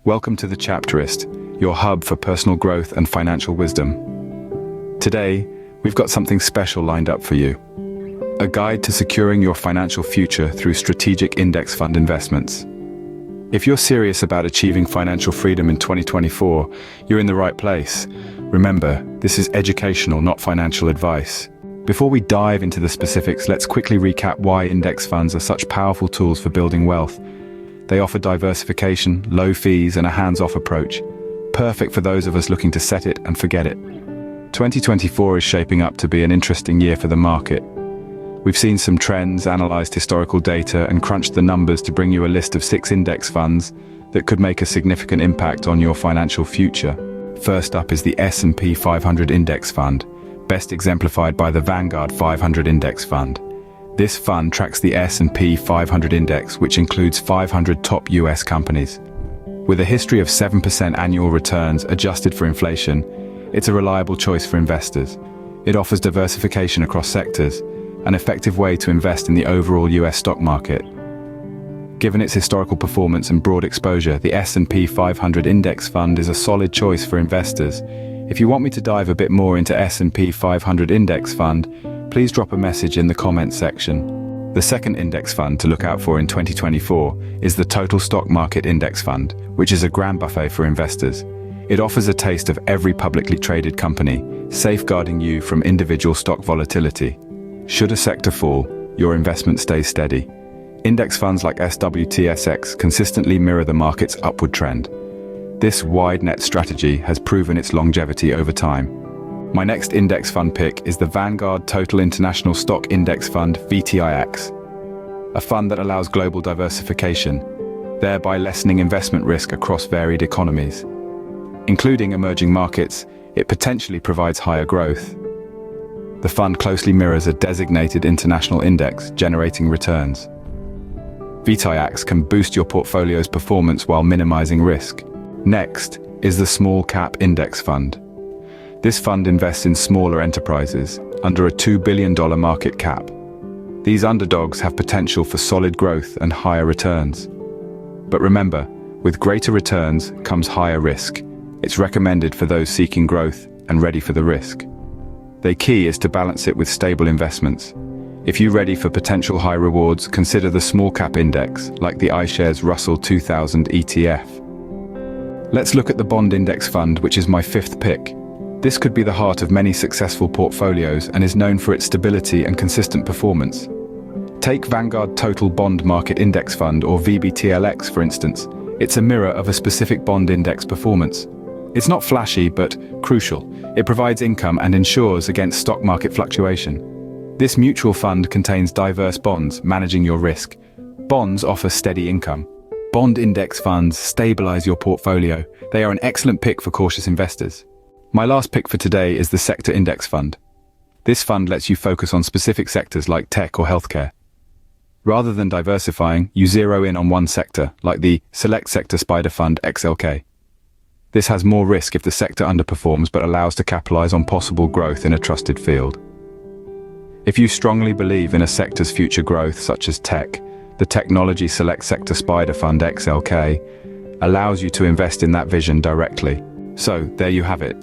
Welcome to The Chapterist, your hub for personal growth and financial wisdom. Today, we've got something special lined up for you. A guide to securing your financial future through strategic index fund investments. If you're serious about achieving financial freedom in 2024, you're in the right place. Remember, this is educational, not financial advice. Before we dive into the specifics, let's quickly recap why index funds are such powerful tools for building wealth. They offer diversification, low fees, and a hands-off approach, perfect for those of us looking to set it and forget it. 2024 is shaping up to be an interesting year for the market. We've seen some trends, analyzed historical data, and crunched the numbers to bring you a list of 6 index funds that could make a significant impact on your financial future. First up is the S&P 500 Index Fund, best exemplified by the Vanguard 500 Index Fund. This fund tracks the S&P 500 index, which includes 500 top US companies. With a history of 7% annual returns adjusted for inflation, it's a reliable choice for investors. It offers diversification across sectors, an effective way to invest in the overall US stock market. Given its historical performance and broad exposure, the S&P 500 Index Fund is a solid choice for investors. If you want me to dive a bit more into S&P 500 Index Fund, please drop a message in the comments section. The second index fund to look out for in 2024 is the Total Stock Market Index Fund, which is a grand buffet for investors. It offers a taste of every publicly traded company, safeguarding you from individual stock volatility. Should a sector fall, your investment stays steady. Index funds like SWTSX consistently mirror the market's upward trend. This wide net strategy has proven its longevity over time. My next index fund pick is the Vanguard Total International Stock Index Fund VTIX, a fund that allows global diversification, thereby lessening investment risk across varied economies. Including emerging markets, it potentially provides higher growth. The fund closely mirrors a designated international index, generating returns. VTIX can boost your portfolio's performance while minimizing risk. Next is the Small Cap Index Fund. This fund invests in smaller enterprises under a $2 billion market cap. These underdogs have potential for solid growth and higher returns. But remember, with greater returns comes higher risk. It's recommended for those seeking growth and ready for the risk. The key is to balance it with stable investments. If you're ready for potential high rewards, consider the small cap index, like the iShares Russell 2000 ETF. Let's look at the Bond Index Fund, which is my 5th pick. This could be the heart of many successful portfolios and is known for its stability and consistent performance. Take Vanguard Total Bond Market Index Fund, or VBTLX, for instance. It's a mirror of a specific bond index performance. It's not flashy, but crucial. It provides income and insures against stock market fluctuation. This mutual fund contains diverse bonds, managing your risk. Bonds offer steady income. Bond index funds stabilize your portfolio. They are an excellent pick for cautious investors. My last pick for today is the Sector Index Fund. This fund lets you focus on specific sectors like tech or healthcare. Rather than diversifying, you zero in on one sector, like the Select Sector SPDR Fund XLK. This has more risk if the sector underperforms, but allows to capitalize on possible growth in a trusted field. If you strongly believe in a sector's future growth, such as tech, the Technology Select Sector SPDR Fund XLK allows you to invest in that vision directly. So, there you have it.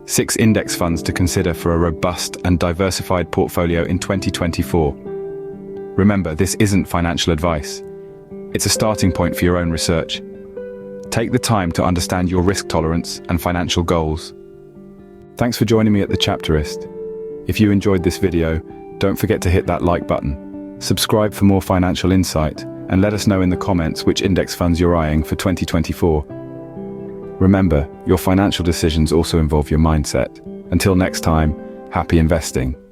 6 index funds to consider for a robust and diversified portfolio in 2024. Remember, this isn't financial advice. It's a starting point for your own research. Take the time to understand your risk tolerance and financial goals. Thanks for joining me at The Chapterist. If you enjoyed this video, don't forget to hit that like button. Subscribe for more financial insight, and let us know in the comments which index funds you're eyeing for 2024. Remember, your financial decisions also involve your mindset. Until next time, happy investing.